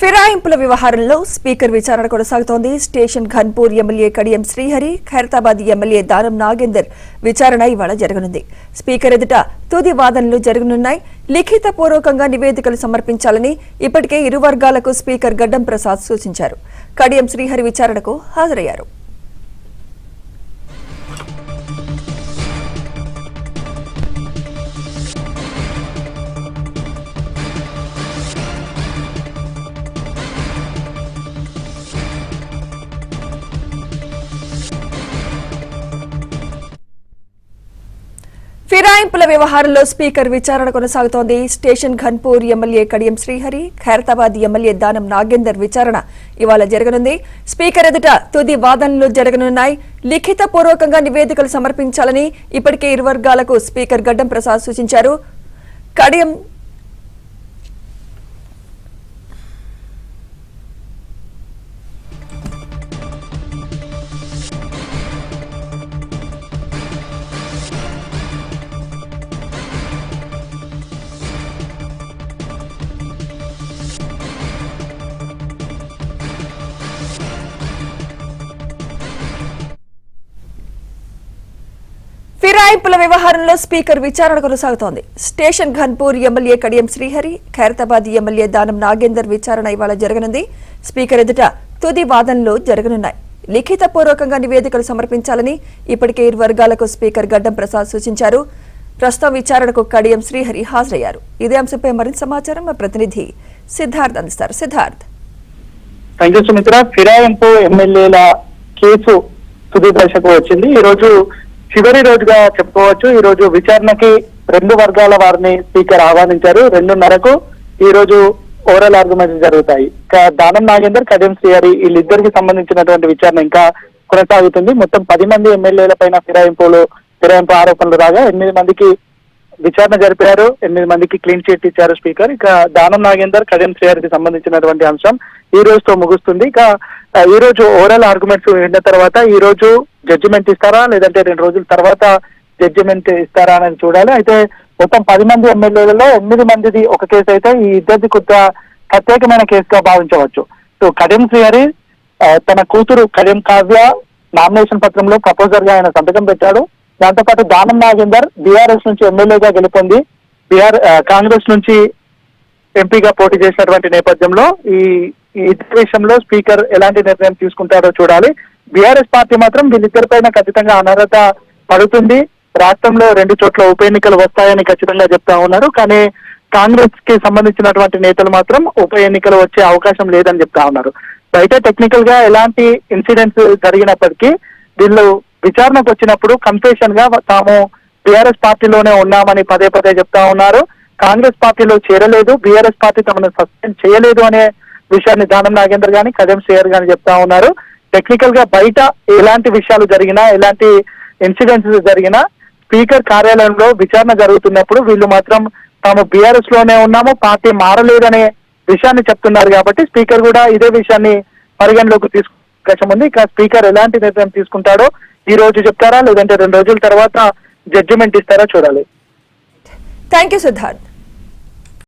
ఫిరాయింపుల వ్యవహారంలో స్పీకర్ విచారణ కొనసాగుతోంది. Station Ghanpur MLA Kadiyam Srihari, Khairatabad MLA Danam Nagender విచారణ ఇవాళ జరగనుంది. స్పీకర్ ఎదుట తుది వాదనలు జరగనున్నాయి. లిఖితపూర్వకంగా నివేదికలు సమర్పించాలని ఇప్పటికే ఇరు వర్గాలకు స్పీకర్ గడ్డం ప్రసాద్ సూచించారు. కడియం శ్రీహరి విచారణకు హాజరయ్యారు. ఫిరాయింపుల వ్యవహారంలో స్పీకర్ విచారణ కొనసాగుతోంది. Station Ghanpur MLA Kadiyam Srihari, Khairatabad MLA Danam Nagender విచారణ ఇవాళ జరగనుంది. స్పీకర్ ఎదుట తుది వాదనలు జరగనున్నాయి. లిఖితపూర్వకంగా నివేదికలు సమర్పించాలని ఇప్పటికే ఇరు వర్గాలకు స్పీకర్ గడ్డం ప్రసాద్ సూచించారు. కడియం ఫిరాయింపుల వ్యవహారంలో స్పీకర్ విచారణ కొనసాగుతోంది. Station Ghanpur MLA Kadiyam Srihari, Khairatabad MLA Danam Nagender విచారణ ఇవాళ జరగనుంది. స్పీకర్ ఎదుట తుది వాదనలు జరగనున్నాయి. లిఖితపూర్వకంగా నివేదికలు సమర్పించాలని ఇప్పటికే ఇరు వర్గాలకు స్పీకర్ గడ్డం ప్రసాద్ సూచించారు. ప్రస్తుతం విచారణకు కడియం శ్రీహరి హాజరయ్యారు. ఇదే అంశంపై మరింత సమాచారం మా ప్రతినిధి సిద్ధార్థ్ అందిస్తారు. సిద్ధార్థ్. ఫిరాయింపు ఎమ్మెల్యేల కేసు తుది దశకు వచ్చింది. ఈ రోజు చివరి రోజుగా చెప్పుకోవచ్చు. ఈ రోజు విచారణకి రెండు వర్గాల వారిని స్పీకర్ ఆహ్వానించారు. 2:30కు ఈ రోజు ఓరల్ ఆర్గ్యుమెంట్స్ జరుగుతాయి. దానం నాగేందర్, కడియం శ్రీహరి వీళ్ళిద్దరికి సంబంధించినటువంటి విచారణ ఇంకా కొనసాగుతుంది. మొత్తం 10 మంది ఎమ్మెల్యేల పైన ఫిరాయింపు ఆరోపణలు రాగా 8 మందికి విచారణ జరిపారు. 8 మందికి క్లీన్ చిట్ ఇచ్చారు స్పీకర్. ఇక దానం నాగేందర్, కడియం శ్రీహరికి సంబంధించినటువంటి అంశం ఈ రోజుతో ముగుస్తుంది. ఇక ఈ రోజు ఓరల్ ఆర్గ్యుమెంట్స్ విన్న తర్వాత ఈ రోజు జడ్జిమెంట్ ఇస్తారా లేదంటే 2 రోజుల తర్వాత జడ్జిమెంట్ ఇస్తారా అనేది చూడాలి. అయితే మొత్తం 10 మంది ఎమ్మెల్యేలలో 8 మందిది ఒక కేసు అయితే ఈ ఇద్దరిది కొత్త ప్రత్యేకమైన కేసుగా భావించవచ్చు. సో కడియం శ్రీహరి తన కూతురు కడియం కావ్య నామినేషన్ పత్రంలో ప్రపోజర్ గా ఆయన సంతకం పెట్టాడు. దాంతోపాటు దానం నాగేందర్ బీఆర్ఎస్ నుంచి ఎమ్మెల్యేగా గెలుపొంది కాంగ్రెస్ నుంచి ఎంపీగా పోటీ చేసినటువంటి నేపథ్యంలో ఈ ఇద్దరి విషయంలో స్పీకర్ ఎలాంటి నిర్ణయం తీసుకుంటారో చూడాలి. బీఆర్ఎస్ పార్టీ మాత్రం వీళ్ళిద్దరిపైన ఖచ్చితంగా అనర్హత పడుతుంది. రాష్ట్రంలో 2 చోట్ల ఉప ఎన్నికలు వస్తాయని ఖచ్చితంగా చెప్తా ఉన్నారు. కానీ కాంగ్రెస్ కి సంబంధించినటువంటి నేతలు మాత్రం ఉప ఎన్నికలు వచ్చే అవకాశం లేదని చెప్తా ఉన్నారు. బయట టెక్నికల్ గా ఎలాంటి ఇన్సిడెంట్స్ జరిగినప్పటికీ వీళ్ళు విచారణకు వచ్చినప్పుడు కన్ఫెషన్ గా తాము బీఆర్ఎస్ పార్టీలోనే ఉన్నామని పదే చెప్తా ఉన్నారు. కాంగ్రెస్ పార్టీలో చేరలేదు, బీఆర్ఎస్ పార్టీ తమను సస్పెండ్ చేయలేదు అనే విషయాన్ని దానం నాగేందర్ గాని కడియం శ్రీహరి గాని చెప్తా ఉన్నారు. టెక్నికల్ గా బయట ఎలాంటి విషయాలు జరిగినా ఎలాంటి ఇన్సిడెంట్స్ జరిగినా స్పీకర్ కార్యాలయంలో విచారణ జరుగుతున్నప్పుడు వీళ్ళు మాత్రం తాము బీఆర్ఎస్ లోనే ఉన్నాము, పార్టీ మారలేదనే విషయాన్ని చెప్తున్నారు. కాబట్టి స్పీకర్ కూడా ఇదే విషయాన్ని పరిగణలోకి తీసుకునే అవకాశం ఉంది. ఇక స్పీకర్ ఎలాంటి నిర్ణయం తీసుకుంటారో ఈ రోజు చెప్తారా లేదంటే 2 రోజుల తర్వాత జడ్జిమెంట్ ఇస్తారా చూడాలి. Thank you Siddharth.